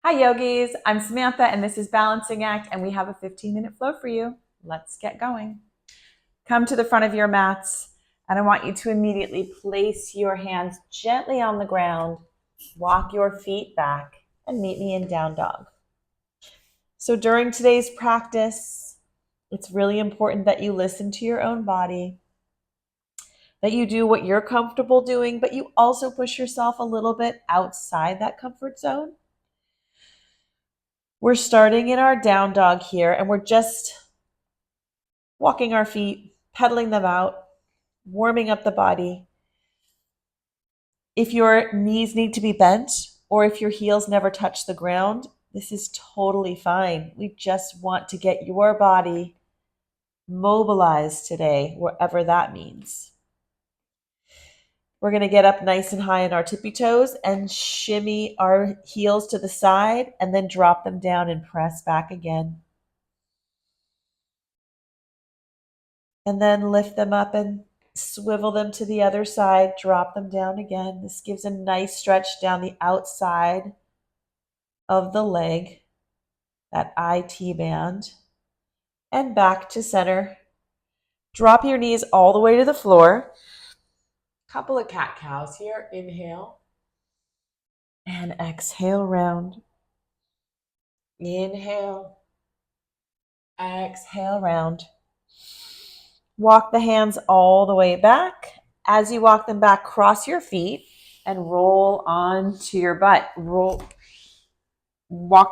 Hi yogis, I'm Samantha and this is Balancing Act and we have a 15-minute flow for you. Let's get going. Come to the front of your mats and I want you to immediately place your hands gently on the ground, walk your feet back and meet me in down dog. So during today's practice, it's really important that you listen to your own body, that you do what you're comfortable doing, but you also push yourself a little bit outside that comfort zone. We're starting in our down dog here and we're just walking our feet, pedaling them out, warming up the body. If your knees need to be bent or if your heels never touch the ground, this is totally fine. We just want to get your body mobilized today, wherever that means. We're going to get up nice and high on our tippy toes and shimmy our heels to the side and then drop them down and press back again. And then lift them up and swivel them to the other side, drop them down again. This gives a nice stretch down the outside of the leg, that IT band, and back to center. Drop your knees all the way to the floor. Couple of cat-cows here. Inhale and exhale round. Inhale, exhale round. Walk the hands all the way back. As you walk them back, cross your feet and roll onto your butt. Walk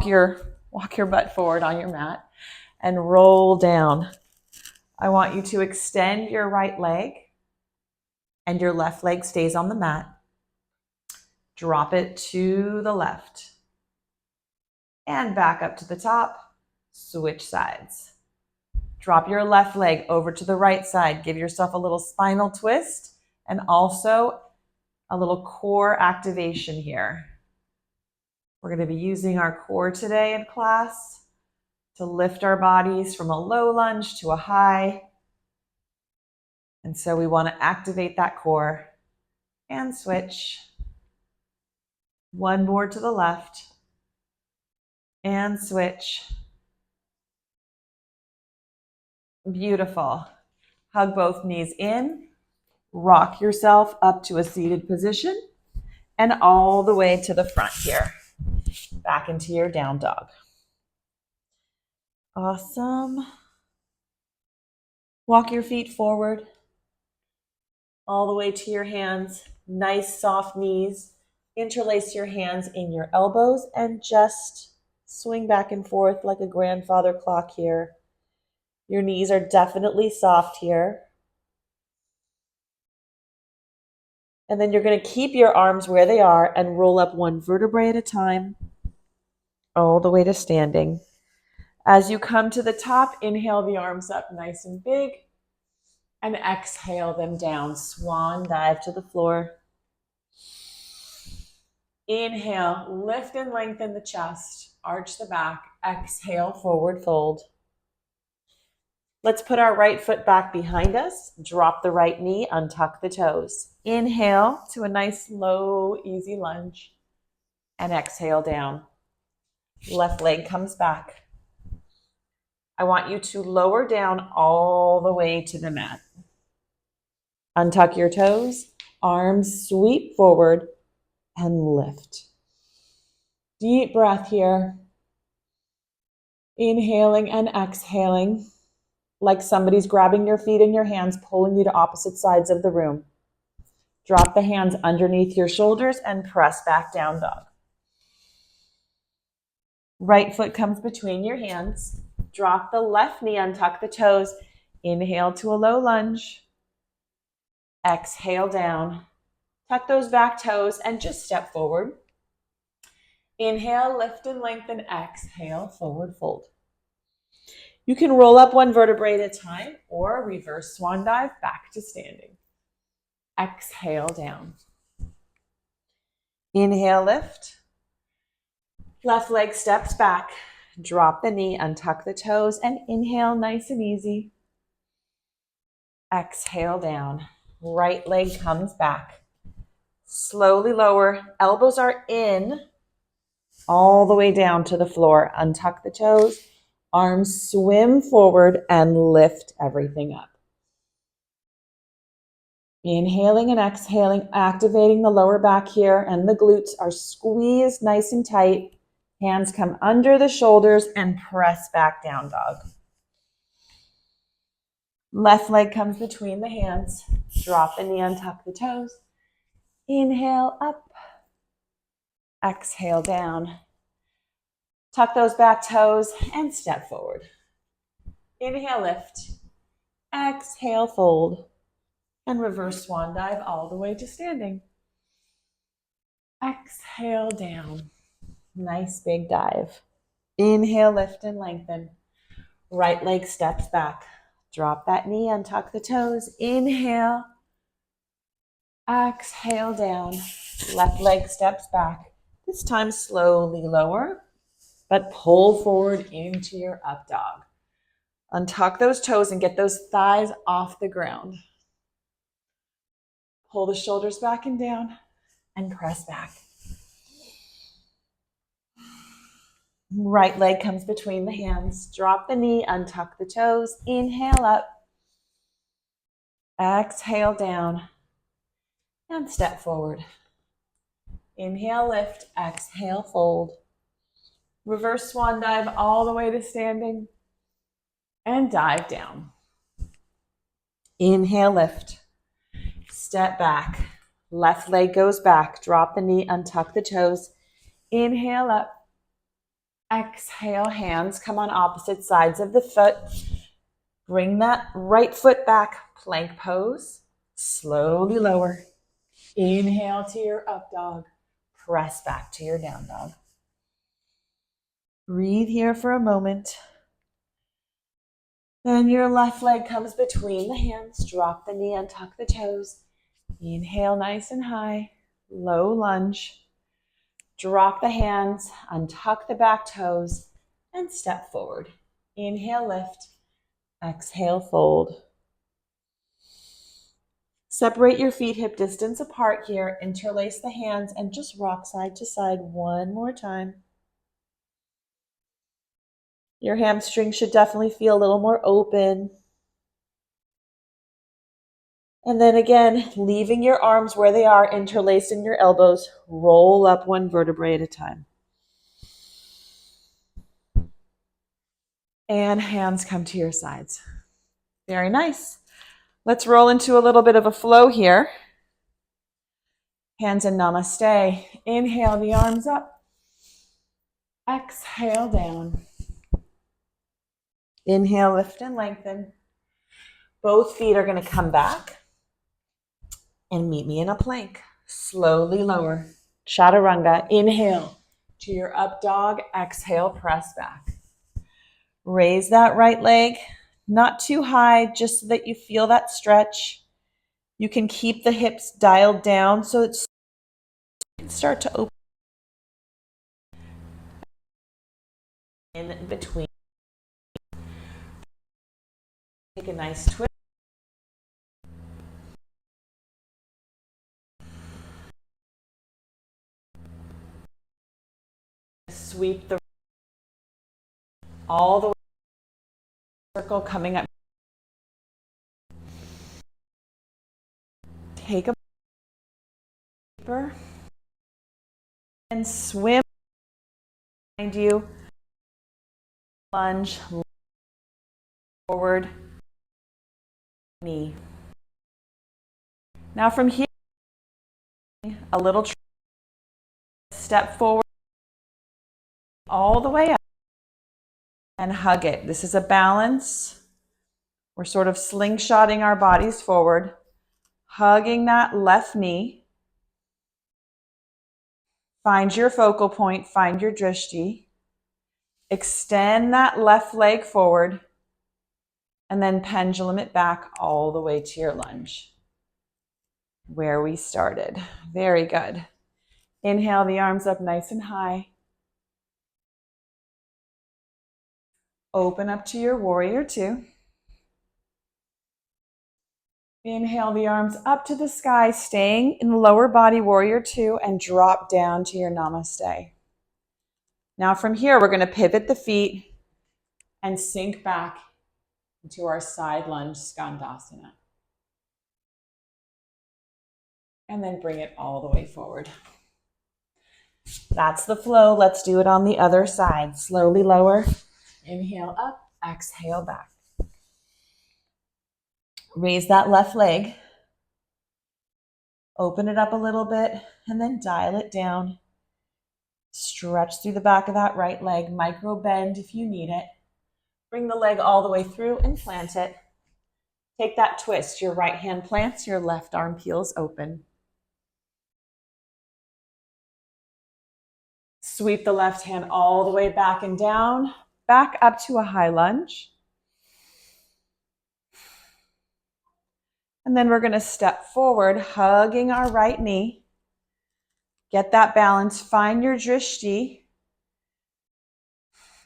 your butt forward on your mat and roll down. I want you to extend your right leg and your left leg stays on the mat. Drop it to the left and back up to the top. Switch sides. Drop your left leg over to the right side. Give yourself a little spinal twist and also a little core activation here. We're going to be using our core today in class to lift our bodies from a low lunge to a high. And so we want to activate that core and switch. One more to the left and switch. Beautiful. Hug both knees in. Rock yourself up to a seated position and all the way to the front here. Back into your down dog. Awesome. Walk your feet forward all the way to your hands. Nice soft knees. Interlace your hands in your elbows and just swing back and forth like a grandfather clock here. Your knees are definitely soft here. And then you're going to keep your arms where they are and roll up one vertebrae at a time, all the way to standing. As you come to the top, inhale the arms up nice and big and exhale them down. Swan dive to the floor. Inhale, lift and lengthen the chest, arch the back, exhale, forward fold. Let's put our right foot back behind us, drop the right knee, untuck the toes. Inhale to a nice, low, easy lunge, and exhale down. Left leg comes back. I want you to lower down all the way to the mat. Untuck your toes, arms sweep forward, and lift. Deep breath here. Inhaling and exhaling, like somebody's grabbing your feet in your hands, pulling you to opposite sides of the room. Drop the hands underneath your shoulders and press back down dog. Right foot comes between your hands. Drop the left knee, untuck the toes. Inhale to a low lunge. Exhale down. Tuck those back toes and just step forward. Inhale, lift and lengthen. Exhale, forward fold. You can roll up one vertebrae at a time or reverse swan dive back to standing. Exhale down. Inhale, lift. Left leg steps back. Drop the knee, untuck the toes, and inhale nice and easy. Exhale down. Right leg comes back. Slowly lower. Elbows are in. all the way down to the floor. Untuck the toes, arms swim forward and lift everything up. Inhaling and exhaling, activating the lower back here, and the glutes are squeezed nice and tight. Hands come under the shoulders and press back down dog. Left leg comes between the hands. Drop the knee, untuck the toes. Inhale up. Exhale down. Tuck those back toes and step forward. Inhale, lift. Exhale, fold. And reverse swan dive all the way to standing. Exhale down. Nice big dive. Inhale, lift and lengthen. Right leg steps back. Drop that knee, untuck the toes. Inhale. Exhale down. Left leg steps back. This time slowly lower, but pull forward into your up dog. Untuck those toes and get those thighs off the ground. Pull the shoulders back and down and press back. Right leg comes between the hands. Drop the knee, untuck the toes. Inhale up. Exhale down. And step forward. Inhale, lift. Exhale, fold. Reverse swan dive all the way to standing. And dive down. Inhale, lift. Step back. Left leg goes back. Drop the knee, untuck the toes. Inhale up. Exhale, hands come on opposite sides of the foot. Bring that right foot back, plank pose. Slowly lower. Inhale to your up dog. Press back to your down dog. Breathe here for a moment. Then your left leg comes between the hands. Drop the knee, untuck the toes. Inhale nice and high. Low lunge. Drop the hands, untuck the back toes, and step forward. Inhale, lift. Exhale, fold. Separate your feet hip distance apart here. Interlace the hands and just rock side to side one more time. Your hamstring should definitely feel a little more open. And then again, leaving your arms where they are, interlaced in your elbows. Roll up one vertebrae at a time. And hands come to your sides. Very nice. Let's roll into a little bit of a flow here. Hands in namaste. Inhale the arms up. Exhale down. Inhale, lift and lengthen. Both feet are going to come back and meet me in a plank. Slowly lower. Chaturanga. Inhale to your up dog. Exhale, press back. Raise that right leg. Not too high, just so that you feel that stretch. You can keep the hips dialed down so it's start to open in between. Take a nice twist. Sweep the all the way circle coming up. Take a deeper and swim behind you. Lunge forward. Knee. Now from here, a little step forward all the way up and hug it. This is a balance. We're sort of slingshotting our bodies forward, hugging that left knee. Find your focal point, find your drishti. Extend that left leg forward and then pendulum it back all the way to your lunge where we started. Very good. Inhale the arms up nice and high. Open up to your warrior two. Inhale the arms up to the sky, staying in the lower body warrior two, and drop down to your namaste. Now from here, we're going to pivot the feet and sink back into our side lunge Scandasana. And then bring it all the way forward. That's the flow. Let's do it on the other side. Slowly lower. Inhale up, exhale back. Raise that left leg. Open it up a little bit and then dial it down. Stretch through the back of that right leg. Micro bend if you need it. Bring the leg all the way through and plant it. Take that twist. Your right hand plants, your left arm peels open. Sweep the left hand all the way back and down, back up to a high lunge. And then we're going to step forward, hugging our right knee. Get that balance. Find your drishti.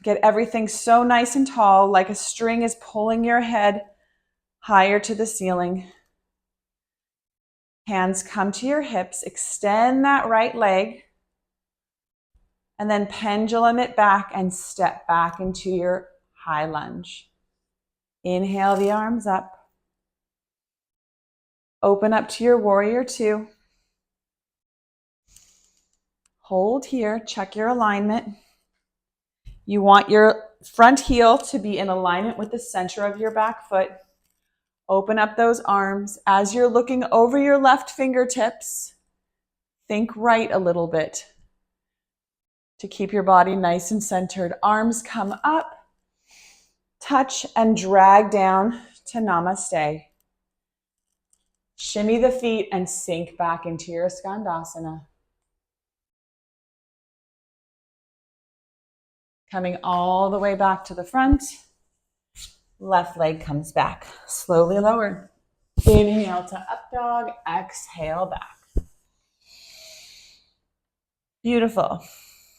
Get everything so nice and tall, like a string is pulling your head higher to the ceiling. Hands come to your hips. Extend that right leg. And then pendulum it back and step back into your high lunge. Inhale the arms up. Open up to your warrior two. Hold here, check your alignment. You want your front heel to be in alignment with the center of your back foot. Open up those arms. As you're looking over your left fingertips, think right a little bit to keep your body nice and centered. Arms come up, touch and drag down to namaste. Shimmy the feet and sink back into your Scandasana. Coming all the way back to the front. Left leg comes back. Slowly lower. Inhale to up dog. Exhale back. Beautiful.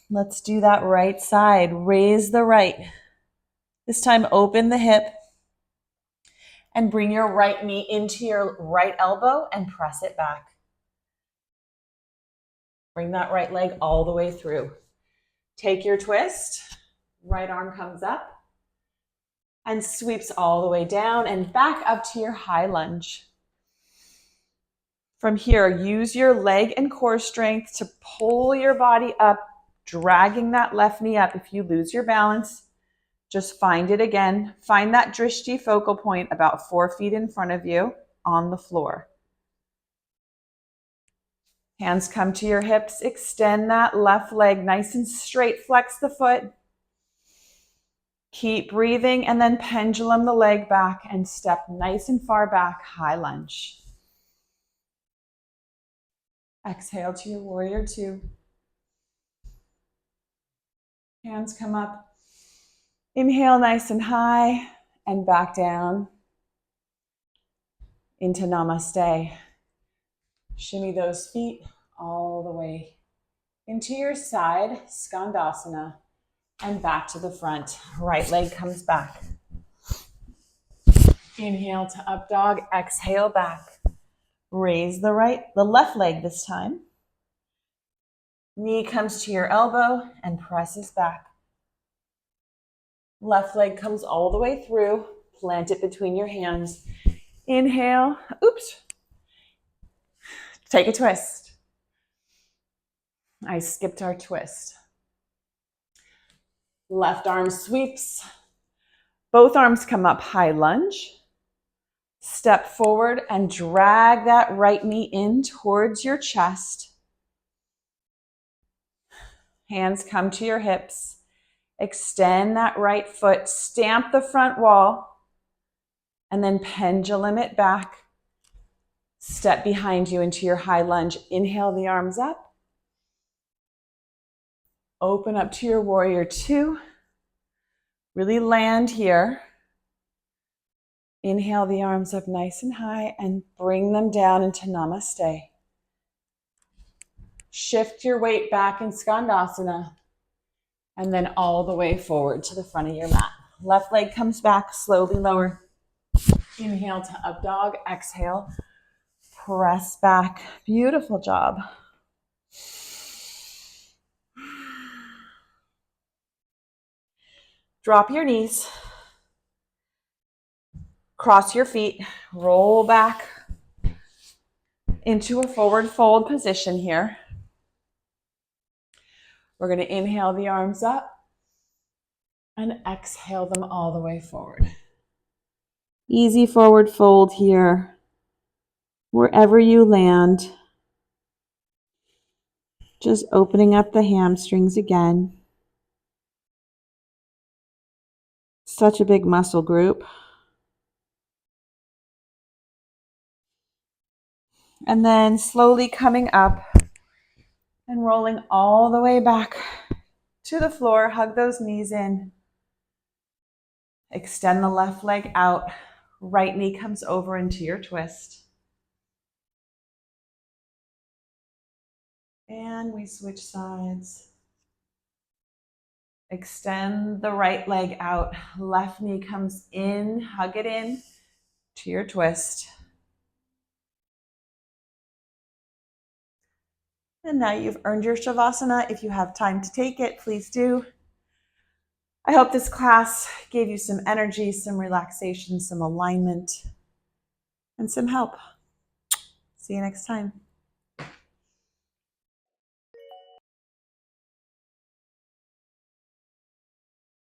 Let's do that right side. Raise the right. This time open the hip. And bring your right knee into your right elbow and press it back. Bring that right leg all the way through. Take your twist. Right arm comes up and sweeps all the way down and back up to your high lunge. From here, use your leg and core strength to pull your body up, dragging that left knee up. If you lose your balance, just find it again. Find that drishti focal point about 4 feet in front of you on the floor. Hands come to your hips. Extend that left leg nice and straight. Flex the foot. Keep breathing and then pendulum the leg back and step nice and far back, high lunge. Exhale to your warrior two. Hands come up. Inhale nice and high and back down into namaste. Shimmy those feet all the way into your side, Scandasana, and back to the front. Right leg comes back. Inhale to up dog, exhale back. Raise the left leg this time. Knee comes to your elbow and presses back. Left leg comes all the way through. Plant it between your hands. Inhale. Oops. Take a twist. I skipped our twist. Left arm sweeps. Both arms come up, high lunge. Step forward and drag that right knee in towards your chest. Hands come to your hips. Extend that right foot, stamp the front wall, and then pendulum it back. Step behind you into your high lunge. Inhale the arms up. Open up to your warrior two. Really land here. Inhale the arms up nice and high and bring them down into namaste. Shift your weight back in Scandasana. And then all the way forward to the front of your mat. Left leg comes back, slowly lower. Inhale to up dog, exhale. Press back. Beautiful job. Drop your knees. Cross your feet. Roll back into a forward fold position here. We're going to inhale the arms up and exhale them all the way forward. Easy forward fold here. Wherever you land, just opening up the hamstrings again. Such a big muscle group. And then slowly coming up and rolling all the way back to the floor. Hug those knees in. Extend the left leg out. Right knee comes over into your twist. And we switch sides. Extend the right leg out. Left knee comes in. Hug it in to your twist. And now you've earned your Shavasana. If you have time to take it, please do. I hope this class gave you some energy, some relaxation, some alignment, and some help. See you next time.